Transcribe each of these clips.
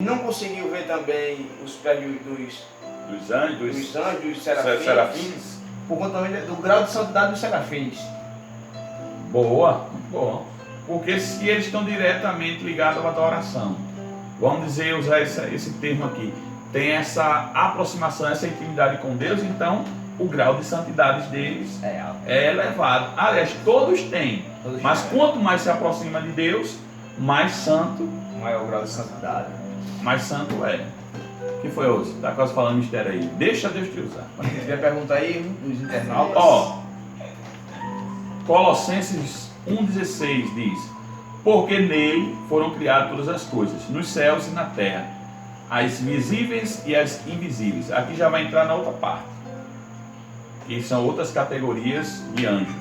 Não conseguiu ver também os pés dos anjos, dos serafins, por conta do grau de santidade dos serafins. Boa, muito bom. Porque se eles estão diretamente ligados à adoração, vamos dizer, usar esse termo aqui, tem essa aproximação, essa intimidade com Deus, então o grau de santidade deles é elevado. Aliás, todos têm, mas quanto mais se aproxima de Deus, mais santo, maior o grau de santidade. Mais santo é. O que foi, Osso? Está quase falando mistério aí. Deixa Deus te usar. Se tiver pergunta aí dos internautas. Ó, Colossenses 1,16 diz: porque nele foram criadas todas as coisas, nos céus e na terra, as visíveis e as invisíveis. Aqui já vai entrar na outra parte, que são outras categorias de anjos.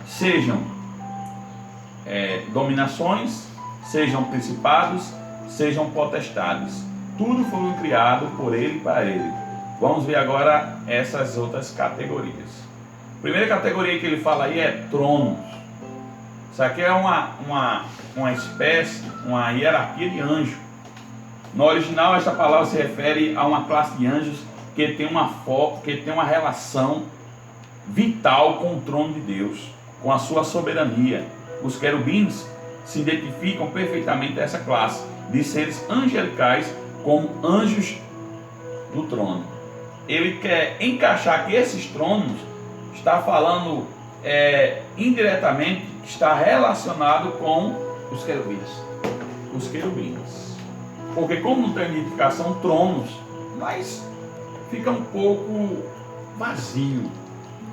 Sejam dominações, sejam principados, sejam potestades. Tudo foi criado por ele e para ele. Vamos ver agora essas outras categorias. A primeira categoria que ele fala aí é tronos. Isso aqui é uma espécie, uma hierarquia de anjo. No original, esta palavra se refere a uma classe de anjos que tem uma relação vital com o trono de Deus, com a sua soberania. Os querubins se identificam perfeitamente a essa classe de seres angelicais como anjos do trono. Ele quer encaixar que esses tronos está falando indiretamente, está relacionado com os querubins. Os querubins. Porque como não tem identificação, tronos, mas fica um pouco vazio.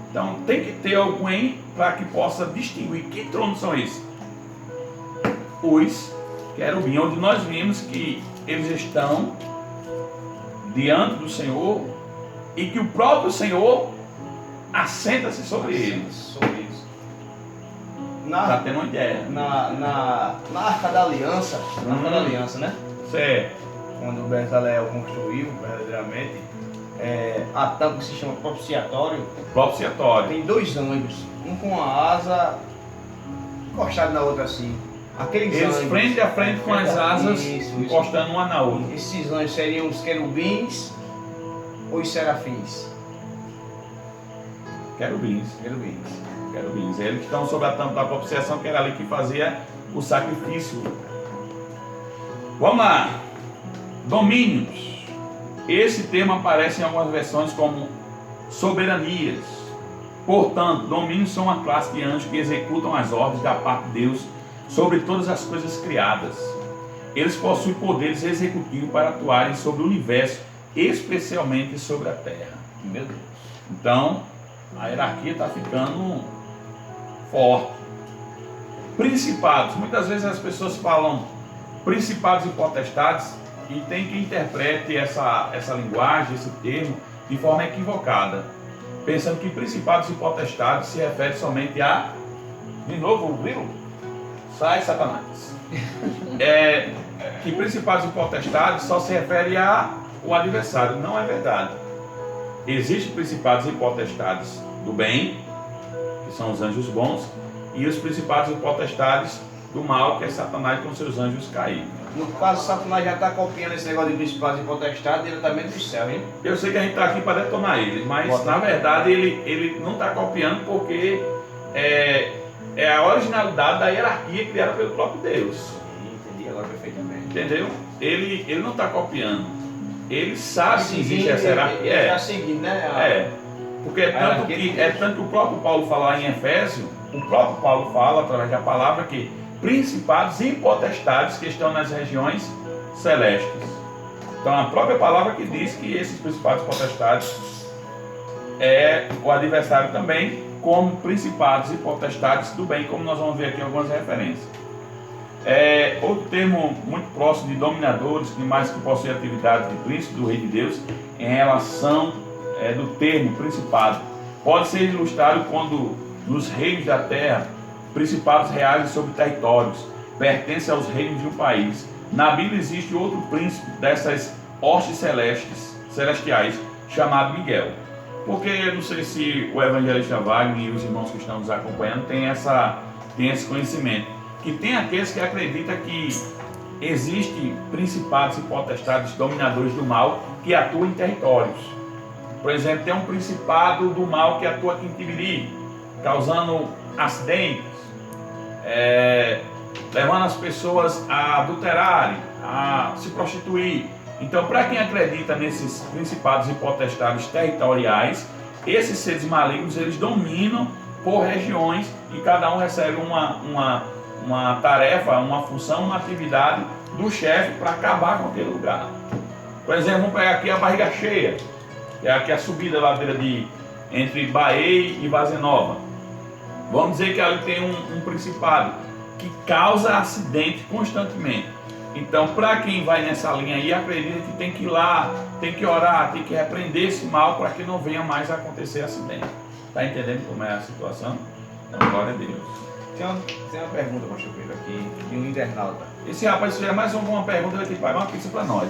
Então tem que ter alguém para que possa distinguir que tronos são esses. Os querubins, onde nós vimos que eles estão diante do Senhor e que o próprio Senhor assenta-se sobre eles. Está tendo uma ideia. Na Arca da Aliança, né? Certo. Quando o Bezalel construiu verdadeiramente, a tampa que se chama propiciatório. Tem dois anjos, um com a asa encostada na outra assim. Aqueles anjos, frente a frente com as asas encostando uma na outra. Esses anjos seriam os querubins ou os serafins? Querubins. Eles que estão sobre a tampa da propiciação, que era ali que fazia o sacrifício. Vamos lá. Domínios. Esse termo aparece em algumas versões como soberanias. Portanto, domínios são uma classe de anjos que executam as ordens da parte de Deus sobre todas as coisas criadas. Eles possuem poderes executivos para atuarem sobre o universo, especialmente sobre a terra. Meu Deus. Então, a hierarquia está ficando forte. Principados. Muitas vezes as pessoas falam principados e potestades e tem quem interprete essa linguagem, esse termo, de forma equivocada, pensando que principados e potestades se refere somente a... De novo, viu? Sai, Satanás. Que principados e potestades só se refere ao adversário. Não é verdade. Existem principados e potestades do bem, que são os anjos bons, e os principados e potestades do mal, que é Satanás com seus anjos caídos. No caso, Satanás já está copiando esse negócio de principados e potestades diretamente do céu, hein? Eu sei que a gente está aqui para detonar ele, mas na verdade ele não está copiando porque é a originalidade da hierarquia criada pelo próprio Deus. Entendi agora perfeitamente. Entendeu? Ele não está copiando. Ele sabe que existe essa hierarquia. Ele está seguindo, né? Porque tanto que o próprio Paulo fala em Efésio, o próprio Paulo fala através da palavra que principados e potestades que estão nas regiões celestes. Então a própria palavra que diz que esses principados e potestades é o adversário também, como principados e potestades do bem, como nós vamos ver aqui algumas referências. Outro termo muito próximo de dominadores, demais que possuem atividade de príncipe, do rei de Deus, em relação do termo principado, pode ser ilustrado quando nos reinos da terra, principados reais sobre territórios, pertencem aos reinos de um país. Na Bíblia existe outro príncipe dessas hostes celestiais, chamado Miguel. Porque eu não sei se o evangelista Wagner e os irmãos que estão nos acompanhando têm esse conhecimento. Que tem aqueles que acreditam que existem principados e potestades dominadores do mal que atuam em territórios. Por exemplo, tem um principado do mal que atua aqui em Tibiri, causando acidentes, levando as pessoas a adulterarem, a se prostituir. Então, para quem acredita nesses principados e potestades territoriais, esses seres malignos, eles dominam por regiões e cada um recebe uma tarefa, uma função, uma atividade do chefe para acabar com aquele lugar. Por exemplo, vamos pegar aqui a Barriga Cheia, que é aqui a subida da ladeira entre Bahia e Vazenova. Vamos dizer que ali tem um principado que causa acidente constantemente. Então, para quem vai nessa linha aí, acredita que tem que ir lá, tem que orar, tem que repreender esse mal para que não venha mais a acontecer acidente. Está entendendo como é a situação? Então, glória a Deus. Tem uma pergunta, pastor Pedro, aqui, de um internauta. Esse rapaz, se tiver mais alguma pergunta, vai ter que pagar uma pizza para nós.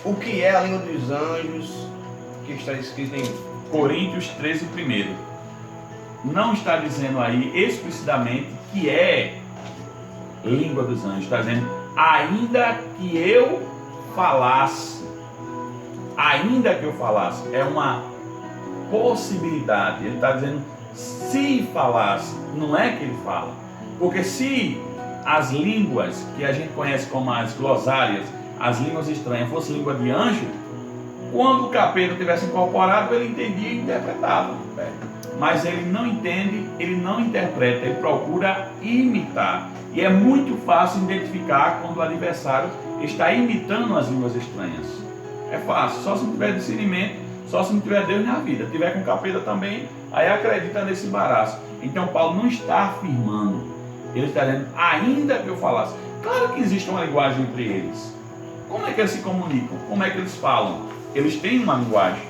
O que é a língua dos anjos que está escrito em Coríntios 13:1. Não está dizendo aí explicitamente que é língua dos anjos. Está dizendo, ainda que eu falasse. Ainda que eu falasse. É uma possibilidade. Ele está dizendo, se falasse. Não é que ele fala. Porque se as línguas que a gente conhece como as glossárias, as línguas estranhas, fosse língua de anjo, quando o capeta tivesse incorporado, ele entendia e interpretava. Mas ele não entende, ele não interpreta, ele procura imitar. E é muito fácil identificar quando o adversário está imitando as línguas estranhas. É fácil, só se não tiver discernimento, só se não tiver Deus na vida. Se tiver com capeta também, aí acredita nesse embaraço. Então Paulo não está afirmando, ele está dizendo, ainda que eu falasse. Claro que existe uma linguagem entre eles. Como é que eles se comunicam? Como é que eles falam? Eles têm uma linguagem.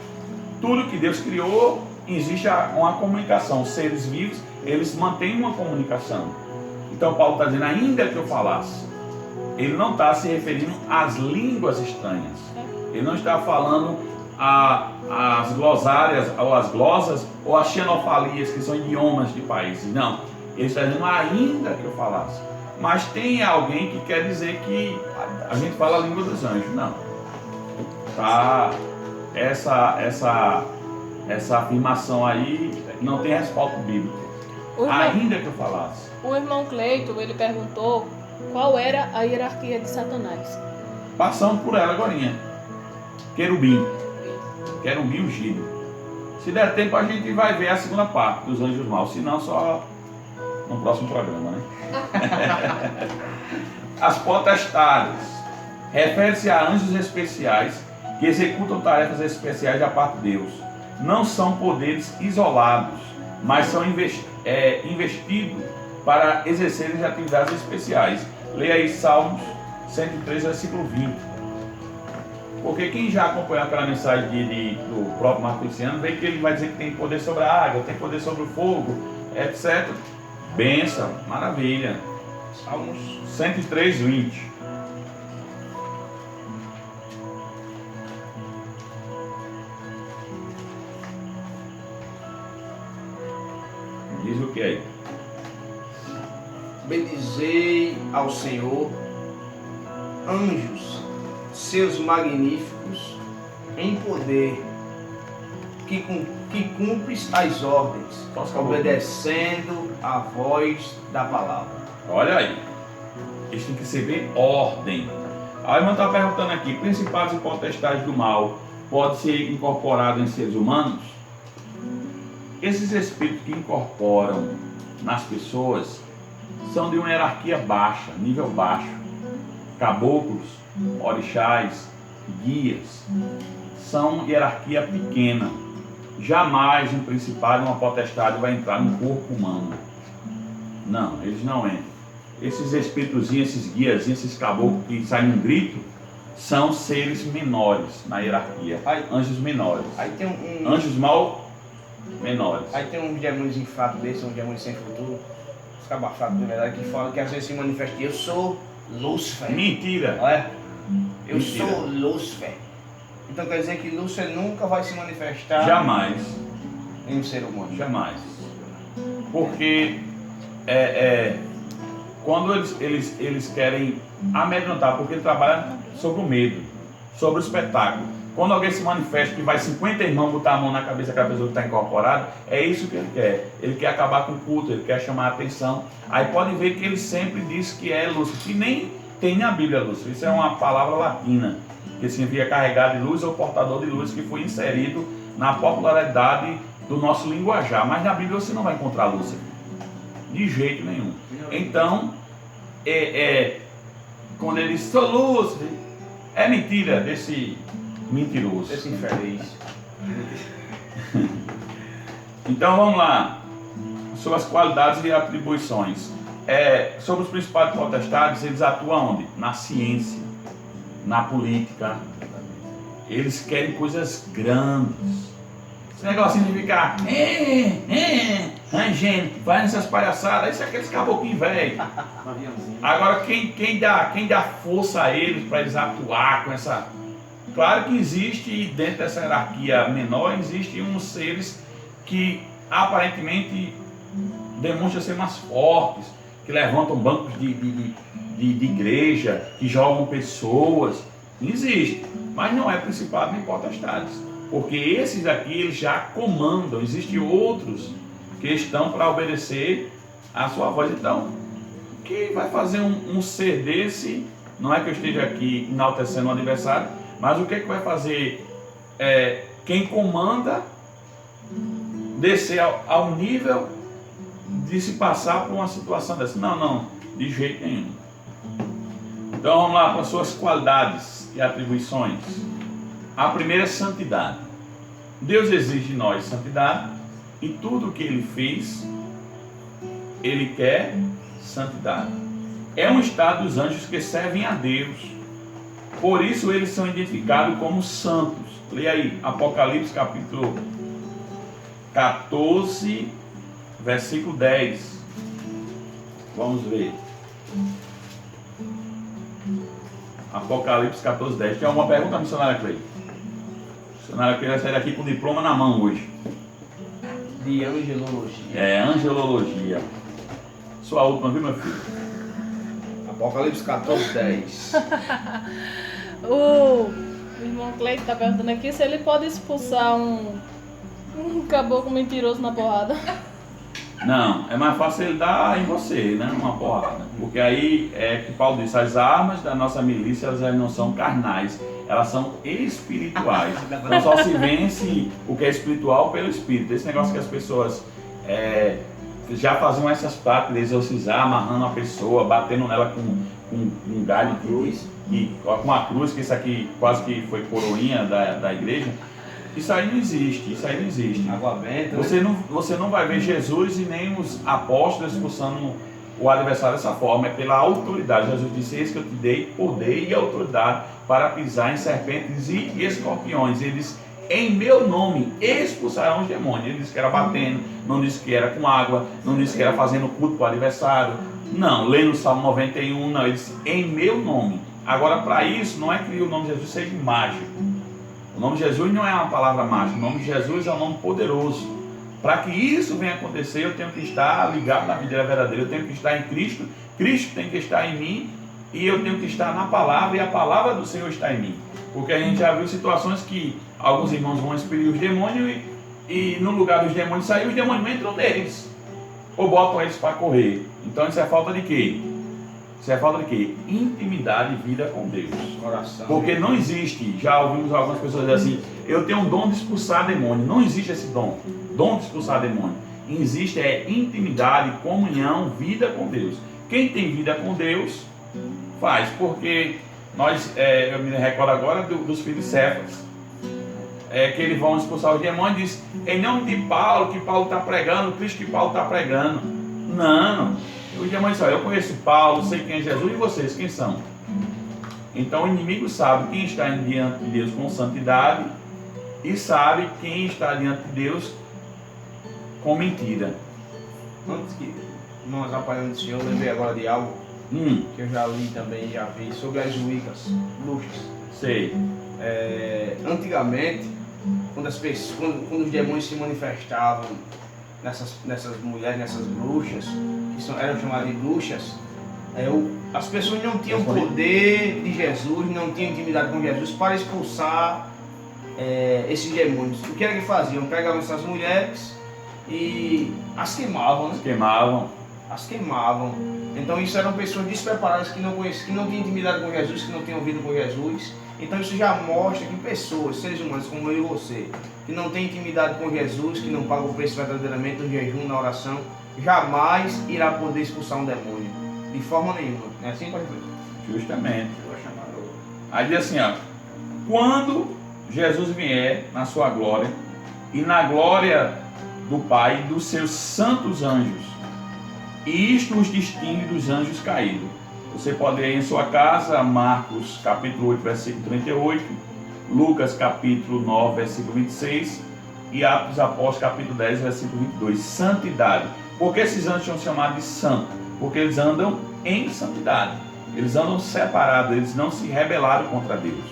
Tudo que Deus criou, existe uma comunicação. Os seres vivos, eles mantêm uma comunicação. Então Paulo está dizendo, ainda que eu falasse. Ele não está se referindo às línguas estranhas. Ele não está falando às glossárias, ou às glosas, ou às xenofalias, que são idiomas de países. Não. Ele está dizendo, ainda que eu falasse. Mas tem alguém que quer dizer que a gente fala a língua dos anjos. Não. Tá? Essa afirmação aí não tem respaldo bíblico. Ainda que eu falasse. O irmão Cleiton, ele perguntou qual era a hierarquia de Satanás. Passamos por ela agorinha. Querubim ungido. Se der tempo a gente vai ver a segunda parte dos anjos maus, se não só no próximo programa, né? As potestades refere-se a anjos especiais que executam tarefas especiais da parte de Deus. Não são poderes isolados, mas são investidos para exercerem atividades especiais. Leia aí Salmos 103, versículo 20. Porque quem já acompanhou aquela mensagem do próprio Marco Cristiano, vê que ele vai dizer que tem poder sobre a água, tem poder sobre o fogo, etc. Bênção, maravilha. Salmos 103, 20. Diz o que aí? Bendizei ao Senhor, anjos, seus magníficos, em poder, que cumpres as ordens, obedecendo a voz da palavra. Olha aí, isso tem que ser bem ordem. A irmã está perguntando aqui, principados e potestades do mal pode ser incorporado em seres humanos? Esses espíritos que incorporam nas pessoas são de uma hierarquia baixa, nível baixo. Caboclos, orixás, guias, são hierarquia pequena. Jamais um principado e uma potestade vai entrar no corpo humano. Não, eles não entram. Esses espíritozinhos, esses guiazinhos, esses caboclos que saem um grito, são seres menores na hierarquia. Anjos menores. Aí tem Anjos mal menores. Aí tem uns demônios infatos desses, uns demônios sem futuro, os cabafados de verdade, que falam que às vezes se manifestam. Eu sou Lúcifer. Mentira. Olha, eu Mentira. sou Lúcifer. Então quer dizer que Lúcifer nunca vai se manifestar Jamais. em um ser humano. Jamais. Porque quando eles querem amedrontar, porque ele trabalha sobre o medo, sobre o espetáculo. Quando alguém se manifesta que vai 50 irmãos botar a mão na cabeça daquela pessoa que está incorporada, é isso que ele quer. Ele quer acabar com o culto, ele quer chamar a atenção. Aí podem ver que ele sempre diz que é Lúcifer, que nem tem na Bíblia Lúcifer. Isso é uma palavra latina, que significa carregado de luz ou portador de luz, que foi inserido na popularidade do nosso linguajar. Mas na Bíblia você não vai encontrar Lúcifer, de jeito nenhum. Então, quando ele diz, sou Lúcifer, é mentira desse mentiroso. Esse infeliz. Então vamos lá. Sobre as qualidades e atribuições. Sobre os principais potestades, eles atuam onde? Na ciência, na política. Eles querem coisas grandes. Esse negocinho de ficar rangendo, fazendo essas palhaçadas, isso é aqueles caboclinhos velhos. Agora quem dá força a eles para eles atuar com essa. Claro que existe, dentro dessa hierarquia menor, existem uns seres que aparentemente demonstram ser mais fortes, que levantam bancos de igreja, que jogam pessoas. Existe, mas não é principado nem potestades, porque esses aqui eles já comandam. Existem outros que estão para obedecer a sua voz. Então, o que vai fazer um ser desse? Não é que eu esteja aqui enaltecendo o adversário, mas o que vai fazer quem comanda descer ao nível de se passar por uma situação dessa? Não, de jeito nenhum. Então vamos lá para as suas qualidades e atribuições. A primeira é santidade. Deus exige de nós santidade, e tudo o que Ele fez, Ele quer santidade. É um estado dos anjos que servem a Deus. Por isso eles são identificados como santos. Leia aí, Apocalipse capítulo 14, versículo 10. Vamos ver. Apocalipse 14, 10. Tem alguma pergunta, missionária Cleide? A missionária Cleide vai sair daqui com o diploma na mão hoje. De angelologia. Angelologia. Sua última, viu, meu filho? Apocalipse 14, 10. O irmão Cleide está perguntando aqui se ele pode expulsar um caboclo mentiroso na porrada. Não, é mais fácil ele dar em você, né? Uma porrada. Porque aí é que Paulo disse, as armas da nossa milícia, elas não são carnais, elas são espirituais. Então só se vence o que é espiritual pelo espírito. Esse negócio que as pessoas já faziam essas práticas de exorcizar, amarrando a pessoa, batendo nela com um galho de cruz, com a cruz, que isso aqui quase que foi coroinha da igreja. Isso aí não existe, Água benta, você não vai ver Jesus e nem os apóstolos expulsando o adversário dessa forma. É pela autoridade. Jesus disse, eis que eu te dei poder e autoridade para pisar em serpentes e escorpiões. Eles, em meu nome, expulsarão os demônios. Ele disse que era batendo, não disse que era com água, não disse que era fazendo culto para o adversário. Não, lendo o Salmo 91, não. Ele disse, em meu nome. Agora, para isso, não é que o nome de Jesus seja mágico. O nome de Jesus não é uma palavra mágica. O nome de Jesus é um nome poderoso. Para que isso venha acontecer, eu tenho que estar ligado na videira verdadeira. Eu tenho que estar em Cristo. Cristo tem que estar em mim. E eu tenho que estar na palavra. E a palavra do Senhor está em mim. Porque a gente já viu situações que alguns irmãos vão expelir os demônios. E no lugar dos demônios sair, os demônios entram neles. Ou botam eles para correr. Então isso é falta de quê? Isso é falta de quê? Intimidade e vida com Deus. Coração. Porque não existe, já ouvimos algumas pessoas dizer assim, eu tenho um dom de expulsar demônio. Não existe esse dom de expulsar demônio. Existe intimidade, comunhão, vida com Deus. Quem tem vida com Deus, faz. Porque eu me recordo agora dos filhos de Cefas. Que eles vão expulsar os demônios e diz, em nome de Paulo, que Paulo está pregando, Cristo que Paulo está pregando. Não. Os demônios dizem, eu conheço Paulo, sei quem é Jesus, e vocês, quem são? Então o inimigo sabe quem está diante de Deus com santidade e sabe quem está diante de Deus com mentira. Antes que nós apanhamos do Senhor, eu lembrei agora de algo que eu já li também, já vi, sobre as Wiccas, bruxas. Sei. Antigamente, quando os demônios se manifestavam nessas mulheres, nessas bruxas, que eram chamadas de bruxas, As pessoas não tinham poder de Jesus, não tinham intimidade com Jesus para expulsar esses demônios. O que era que faziam? Pegavam essas mulheres e as queimavam, né? As queimavam. Então isso eram pessoas despreparadas que não conheciam, que não tinham intimidade com Jesus, que não tinham ouvido com Jesus. Então isso já mostra que pessoas, seres humanos como eu e você, que não têm intimidade com Jesus, que não pagam o preço verdadeiramente no jejum, na oração, jamais irá poder expulsar um demônio. De forma nenhuma. É assim, pode ver? Justamente. Aí diz assim, ó, quando Jesus vier na sua glória e na glória do Pai e dos seus santos anjos, e isto os distingue dos anjos caídos. Você pode ir em sua casa, Marcos capítulo 8, versículo 38, Lucas capítulo 9, versículo 26 e Atos dos Apóstolos capítulo 10, versículo 22. Santidade. Por que esses anjos são chamados de santos? Porque eles andam em santidade. Eles andam separados, eles não se rebelaram contra Deus.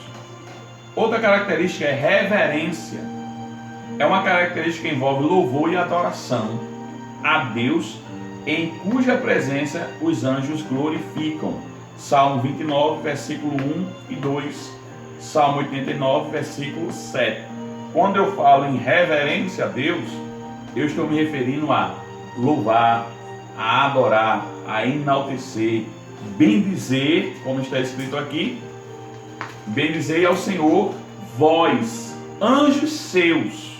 Outra característica é reverência. É uma característica que envolve louvor e adoração a Deus, em cuja presença os anjos glorificam. Salmo 29, versículo 1 e 2. Salmo 89, versículo 7. Quando eu falo em reverência a Deus, eu estou me referindo a louvar, a adorar, a enaltecer, bendizer, como está escrito aqui, bendizei ao Senhor, vós, anjos seus,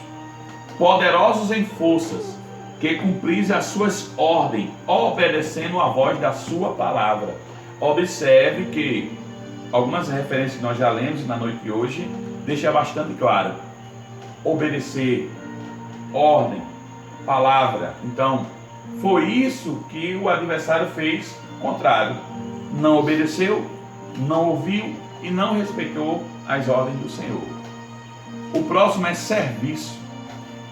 poderosos em forças, que cumpris as suas ordens, obedecendo a voz da sua palavra. Observe que algumas referências que nós já lemos na noite de hoje deixa bastante claro: obedecer, ordem, palavra. Então, foi isso que o adversário fez contrário. Não obedeceu, não ouviu e não respeitou as ordens do Senhor. O próximo é serviço.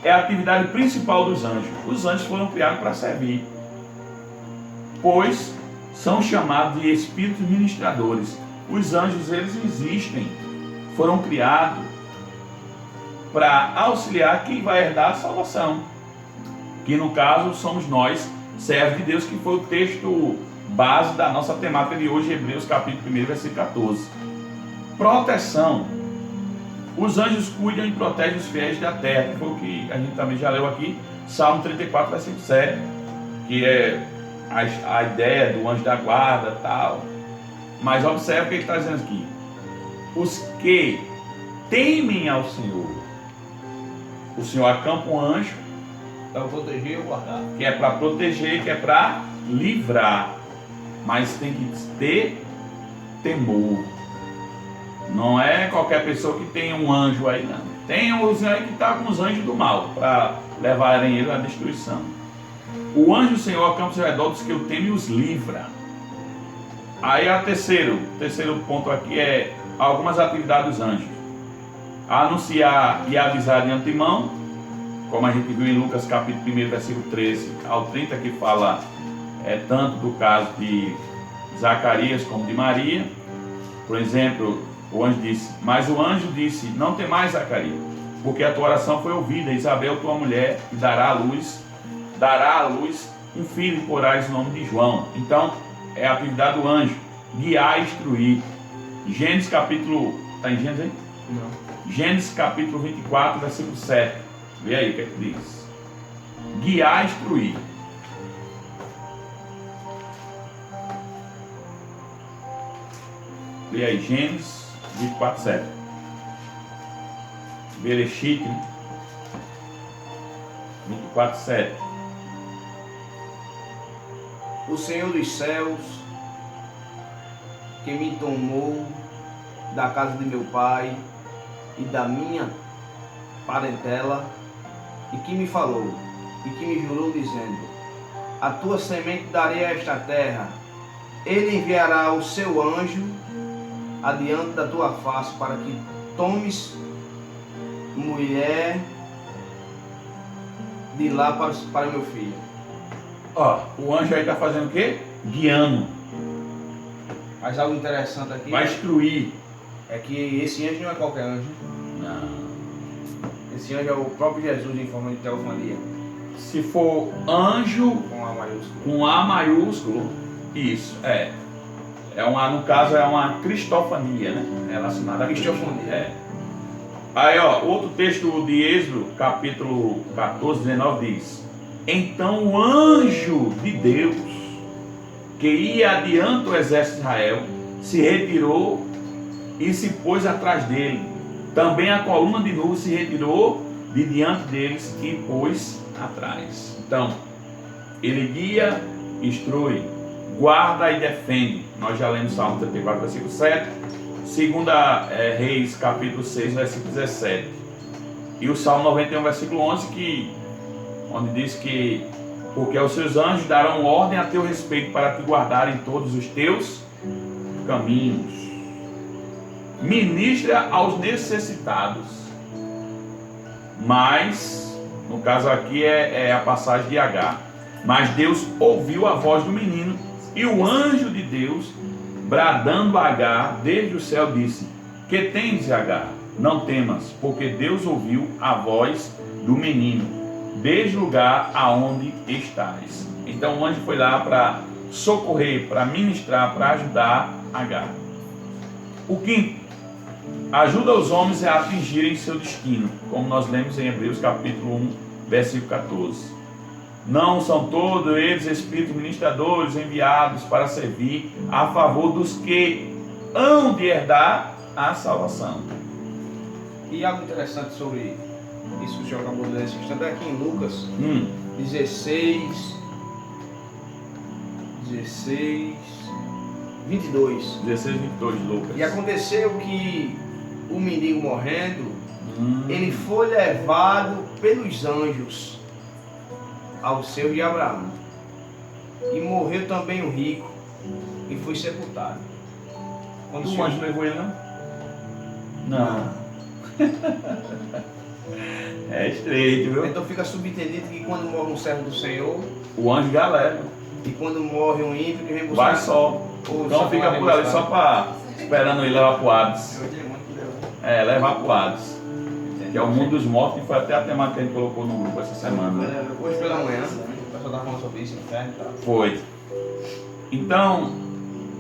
É a atividade principal dos anjos. Os anjos foram criados para servir, pois são chamados de espíritos ministradores. Os anjos, eles existem, foram criados para auxiliar quem vai herdar a salvação, que no caso somos nós, servos de Deus, que foi o texto base da nossa temática de hoje, Hebreus capítulo 1, versículo 14. Proteção. Os anjos cuidam e protegem os fiéis da terra, que foi o que a gente também já leu aqui, Salmo 34, versículo 7, que é a ideia do anjo da guarda e tal. Mas observe o que ele está dizendo aqui: os que temem ao Senhor. O Senhor acampa um anjo para proteger e guardar, que é para proteger, que é para livrar, mas tem que ter temor. Não é qualquer pessoa que tem um anjo aí, não. Tem os aí que está com os anjos do mal para levarem ele à destruição. O anjo do Senhor acampa ao redor dos que o temem e os livra. Aí o terceiro ponto aqui é algumas atividades dos anjos: anunciar e avisar de antemão, como a gente viu em Lucas capítulo 1, versículo 13 ao 30, que fala tanto do caso de Zacarias como de Maria. Por exemplo, o anjo disse, mas o anjo disse: não temais, Zacarias, porque a tua oração foi ouvida. Isabel, tua mulher, dará à luz um filho, e porás o nome de João. Então, é a atividade do anjo: guiar e instruir. Gênesis capítulo... Está em Gênesis aí? Não. Gênesis capítulo 24, versículo 7. Vê aí o que é que diz. Guiar e instruir. Vê aí, Gênesis 24, 7. Bereshit 24, 7. O Senhor dos céus, que me tomou da casa de meu pai e da minha parentela, e que me falou, e que me jurou, dizendo: a tua semente darei a esta terra, ele enviará o seu anjo adiante da tua face, para que tomes mulher de lá para meu filho. Ó, o anjo aí está fazendo o quê? Guiando. Mas algo interessante aqui Vai instruir. é que esse anjo não é qualquer anjo. Não. Esse anjo é o próprio Jesus em forma de teofania, Se for anjo com A maiúsculo. com A maiúsculo, isso, No caso é uma cristofania, né? Relacionada a Cristofania. É. Aí, outro texto de Êxodo, capítulo 14, 19 diz: então o anjo de Deus, que ia adiante do exército de Israel, se retirou e se pôs atrás dele. Também a coluna de nuvem se retirou de diante deles e pôs atrás. Então, ele guia, instrui, guarda e defende. Nós já lemos Salmo 34, versículo 7. Segunda Reis, capítulo 6, versículo 17. E o Salmo 91, versículo 11, onde diz que porque os seus anjos darão ordem a teu respeito para te guardarem todos os teus caminhos. Ministra aos necessitados. Mas, no caso aqui é a passagem de Agar. Mas Deus ouviu a voz do menino e o anjo de Deus, bradando a Agar desde o céu, disse: que tens, Agar? Não temas, porque Deus ouviu a voz do menino desde o lugar aonde estás. Então o anjo foi lá para socorrer, para ministrar, para ajudar Agar. O quinto, ajuda os homens a atingirem seu destino, como nós lemos em Hebreus capítulo 1, versículo 14. Não são todos eles espíritos ministradores enviados para servir a favor dos que hão de herdar a salvação. E algo interessante sobre isso que o senhor acabou de ler, está aqui em Lucas 16, 22. 16, 22 de Lucas. E aconteceu que o menino morrendo, ele foi levado pelos anjos ao seio de Abraão. E morreu também o rico e foi sepultado. Quando O anjo levou ele, não? Não. É estreito, viu? Então fica subentendido que quando morre um servo do Senhor, o anjo já leva. E quando morre um ímpio, que vem buscar. Vai só. Então fica por ali só para esperando ele levar pro Hades. Levar pro Hades. Que é o mundo dos mortos, que foi até a temática que a gente colocou no grupo essa semana. Hoje pela manhã, o pessoal estava falando sobre isso, inferno. Foi. Então,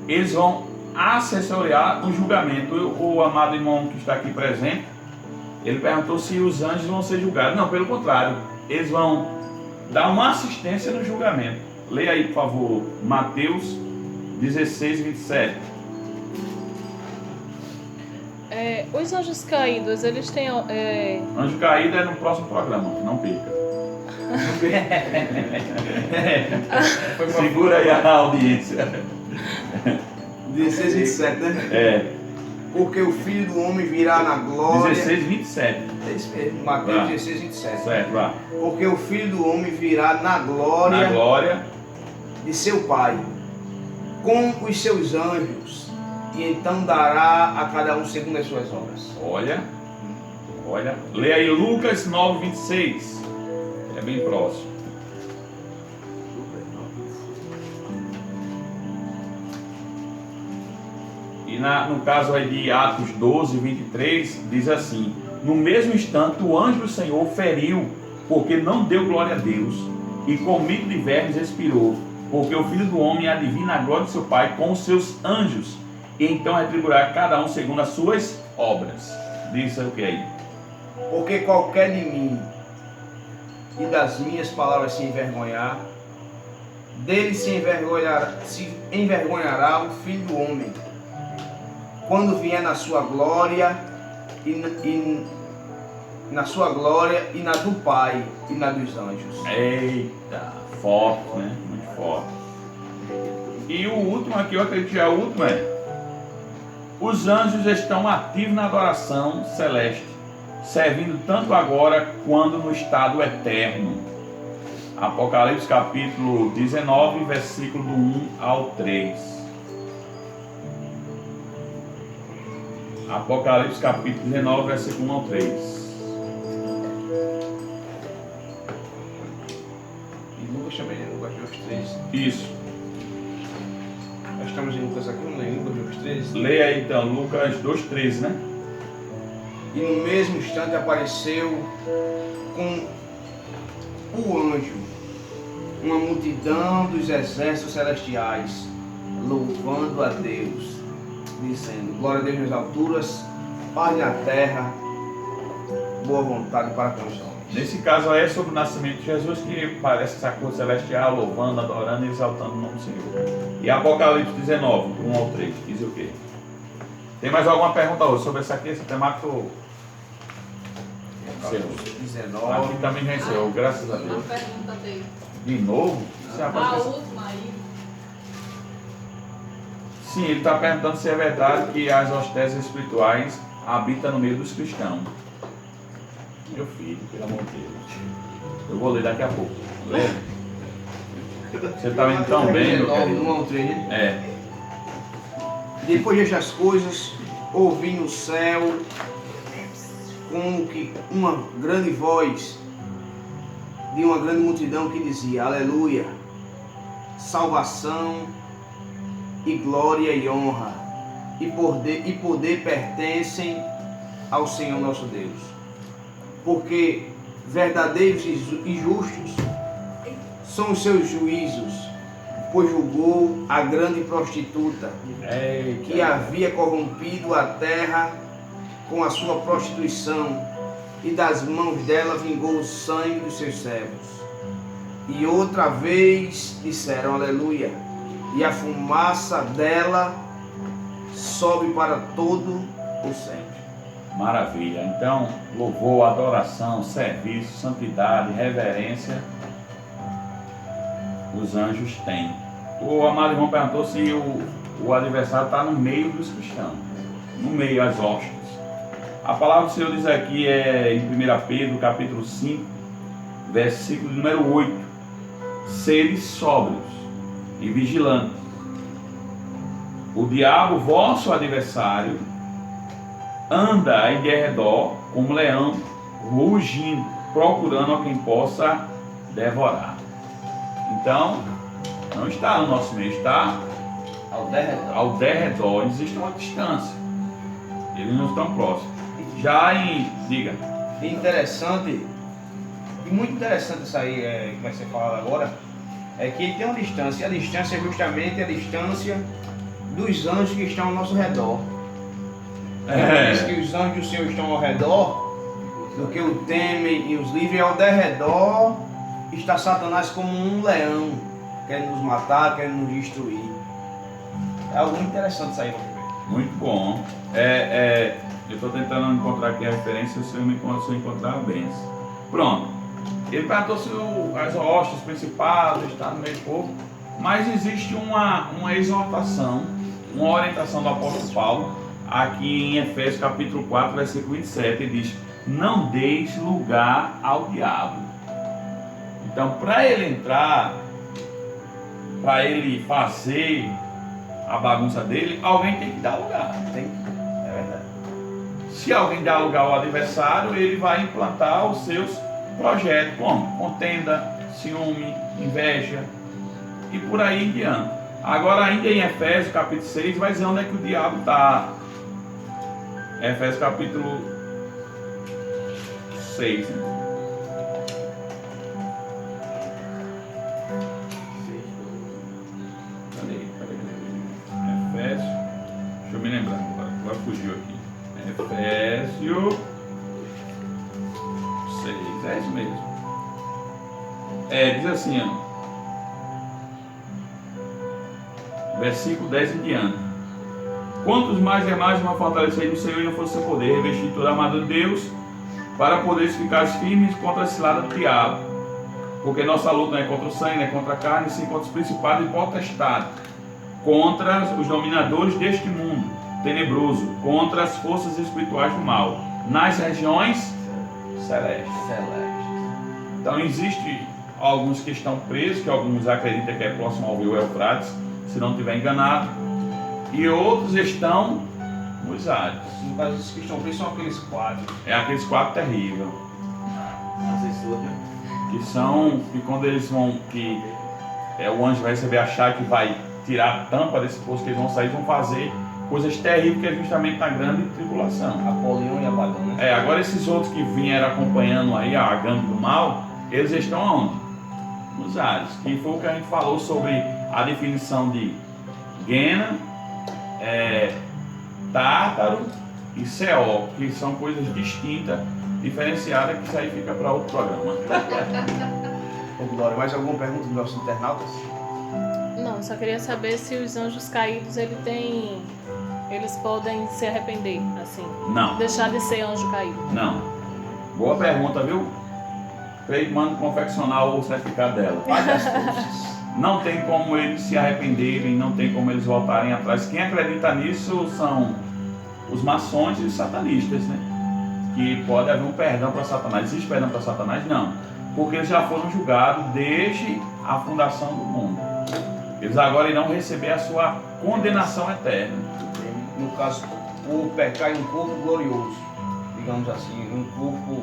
eles vão assessorar o julgamento. O amado irmão que está aqui presente, ele perguntou se os anjos vão ser julgados. Não, pelo contrário, eles vão dar uma assistência no julgamento. Leia aí, por favor, Mateus 16, 27. Os anjos caídos, eles têm... Anjo caído é no próximo programa, não perca. Segura aí a audiência. 16, 27, né? Porque o Filho do Homem virá na glória... 16, 27. É isso mesmo, Mateus 16, 27. Certo, vá. Porque o Filho do Homem virá na glória de seu Pai, com os seus anjos, e então dará a cada um segundo as suas obras. Olha. Leia aí Lucas 9, 26. É bem próximo. E no caso aí de Atos 12, 23, diz assim: no mesmo instante o anjo do Senhor feriu, porque não deu glória a Deus, e com medo de vermes expirou, porque o Filho do Homem há de vir na glória de seu Pai com os seus anjos, e então retribuirá cada um segundo as suas obras. Diz o que aí? Porque qualquer de mim e das minhas palavras se envergonhar, dele se envergonhará o Filho do Homem, quando vier na sua glória na sua glória e na do Pai e na dos anjos. Eita, forte, né? Muito forte. E o último aqui, eu acredito que é o último, os anjos estão ativos na adoração celeste, servindo tanto agora quanto no estado eterno. Apocalipse capítulo 19, versículo do 1 ao 3. Apocalipse capítulo 19, versículo 1 ao 3. E Lucas também, Lucas 2, 3. Isso. Nós estamos em Lucas aqui, não lembro, Lucas 2, 13. Leia aí então, Lucas 2, 13, né? E no mesmo instante apareceu com o anjo uma multidão dos exércitos celestiais, louvando a Deus, dizendo: glória a Deus nas alturas, paz na terra, boa vontade para com os homens. Nesse caso aí é sobre o nascimento de Jesus, que parece essa cor celestial, louvando, adorando e exaltando o nome do Senhor. E Apocalipse 19, 1 ao 3, diz o quê? Tem mais alguma pergunta hoje sobre essa aqui, esse temático? Apocalipse 19. Aqui também já encerrou, graças a Deus. Uma pergunta dele. De novo? Você A aparece- última aí. Sim, ele está perguntando se é verdade que as hostes espirituais habitam no meio dos cristãos. Meu filho, pelo amor de Deus. Eu vou ler daqui a pouco. Lê. Você está vendo tão bem, meu 19, querido? 1 ao 3, né? É. Depois destas coisas, ouvi no céu como que uma grande voz de uma grande multidão que dizia: aleluia, salvação e glória e honra e poder pertencem ao Senhor nosso Deus, porque verdadeiros e justos são os seus juízos, pois julgou a grande prostituta que havia corrompido a terra com a sua prostituição, e das mãos dela vingou o sangue dos seus servos. E outra vez disseram aleluia, e a fumaça dela sobe para todo o sempre. Maravilha. Então, louvor, adoração, serviço, santidade, reverência, os anjos têm. O amado irmão perguntou se o adversário está no meio dos cristãos, no meio, as hostes. A palavra do Senhor diz aqui em 1 Pedro, capítulo 5, versículo número 8: seres sóbrios e vigilantes. O diabo, vosso adversário, anda em derredor como leão, rugindo, procurando a quem possa devorar. Então, não está no nosso meio, está ao derredor. Existe uma distância. Eles não estão próximos. Diga. Interessante, e muito interessante isso aí que vai ser falado agora, é que ele tem uma distância, e a distância é justamente a distância dos anjos que estão ao nosso redor. Diz que os anjos do Senhor estão ao redor, do que o temem e os livre, ao derredor está Satanás como um leão, querendo nos matar, querendo nos destruir. É algo muito interessante isso aí, Muito bom. Eu estou tentando encontrar aqui a referência, se eu encontrar a benção. Pronto. Ele perguntou se as hostes principais estão no meio do povo, mas existe uma exortação, uma orientação do apóstolo Paulo, aqui em Efésios capítulo 4, versículo 27, ele diz: não deis lugar ao diabo. Então, para ele entrar, para ele fazer a bagunça dele, alguém tem que dar lugar. É verdade. Se alguém dá lugar ao adversário, ele vai implantar os seus projetos, como contenda, ciúme, inveja e por aí em diante. Agora, ainda em Efésios capítulo 6, vai dizer onde é que o diabo está. Efésios capítulo 6. Cadê? Efésios. Deixa eu me lembrar agora fugiu aqui. Efésios 6, é isso mesmo. Diz assim, versículo 10 em diante: quantos mais demais vão fortalecer no Senhor e na força do seu poder, revestir toda a armadura de Deus, para poderes ficar firmes contra a cilada do diabo. Porque nossa luta não é contra o sangue, não é contra a carne, sim contra os principados e potestades, contra os dominadores deste mundo tenebroso, contra as forças espirituais do mal, nas regiões celestes. Então existe alguns que estão presos, que alguns acreditam que é próximo ao rio Eufrates, se não estiver enganado, e outros estão nos ares. No caso, os que estão presos são aqueles quatro. É aqueles quatro terríveis. Que são, que quando eles vão, o anjo vai receber a chave que vai tirar a tampa desse poço, que eles vão sair, vão fazer coisas terríveis, que é justamente na grande tribulação. Apolião e Abaddon, né? Agora esses outros que vieram acompanhando aí a gangue do mal, eles estão aonde? Nos ares. Que foi o que a gente falou sobre a definição de Gena, Tártaro e Seol, que são coisas distintas, diferenciadas, que isso aí fica para outro programa. Ô, Glória, mais alguma pergunta dos nossos internautas? Não, só queria saber se os anjos caídos eles podem se arrepender, assim. Não. Deixar de ser anjo caído. Não. Boa pergunta, viu? Creio, mando confeccionar o certificado dela. Pai das forças. Não tem como eles se arrependerem, não tem como eles voltarem atrás. Quem acredita nisso são os maçons e os satanistas, né? Que pode haver um perdão para Satanás. Existe perdão para Satanás? Não. Porque eles já foram julgados desde a fundação do mundo. Eles agora irão receber a sua condenação eterna. No caso, o pecar em um corpo glorioso, digamos assim, um corpo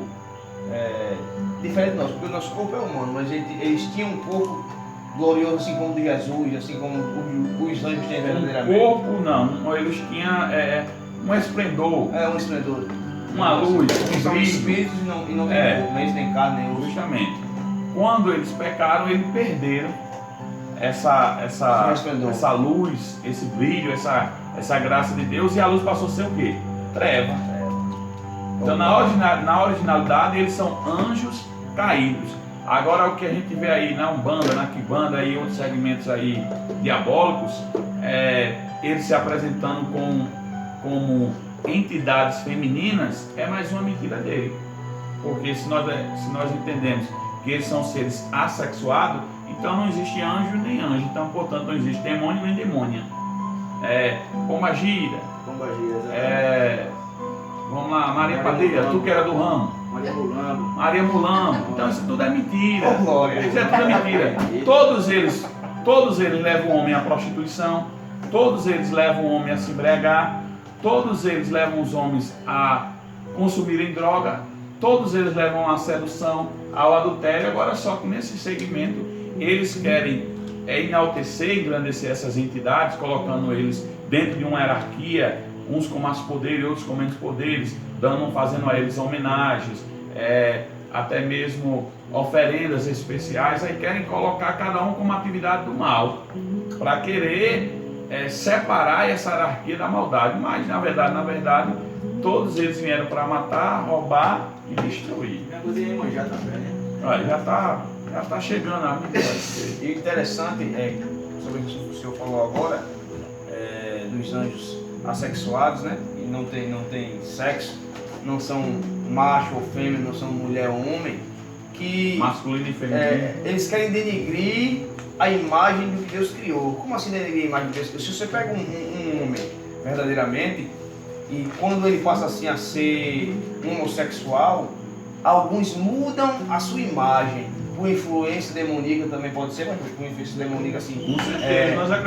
diferente do nosso, porque o nosso corpo é humano, mas eles tinham um corpo glorioso, assim como o de Jesus, assim como os anjos têm verdadeiramente. Um corpo não, eles tinham um esplendor, É um esplendor. uma luz, Eles são brilho. espíritos e não tem corpo, nem tem carne, nem osso. Justamente. Quando eles pecaram, eles perderam essa luz, esse brilho, essa graça de Deus, e a luz passou a ser o quê? Treva. Então, na originalidade, eles são anjos caídos. Agora, o que a gente vê aí na Umbanda, na Quimbanda e outros segmentos aí diabólicos, eles se apresentando como entidades femininas, é mais uma mentira dele. Porque se nós entendemos que eles são seres assexuados, então não existe anjo nem anjo. Então, portanto, não existe demônio nem demônia. Pombagira, vamos lá, Maria Padeira, tu que era do ramo. Maria Mulambo. Então isso tudo é mentira. Oh, glória. Isso é tudo mentira. Todos eles levam o homem à prostituição, todos eles levam o homem a se embriagar, todos eles levam os homens a consumirem droga, todos eles levam à sedução, ao adultério. Agora só que nesse segmento eles querem enaltecer e engrandecer essas entidades, colocando eles dentro de uma hierarquia, uns com mais poder e outros com menos poderes, fazendo a eles homenagens, até mesmo oferendas especiais. Aí querem colocar cada um com uma atividade do mal, para querer separar essa hierarquia da maldade. Mas na verdade, todos eles vieram para matar, roubar e destruir. Olha, já está chegando a E o interessante sobre o que o senhor falou agora, dos anjos assexuados, né? E não tem sexo, não são macho ou fêmea, não são mulher ou homem, que masculino e feminino. Eles querem denigrir a imagem do que Deus criou. Como assim denigrir a imagem de Deus? Se você pega um homem verdadeiramente, e quando ele passa assim a ser homossexual, alguns mudam a sua imagem. Por influência demoníaca também pode ser, mas por influência demoníaca assim. Com certeza, nós acreditamos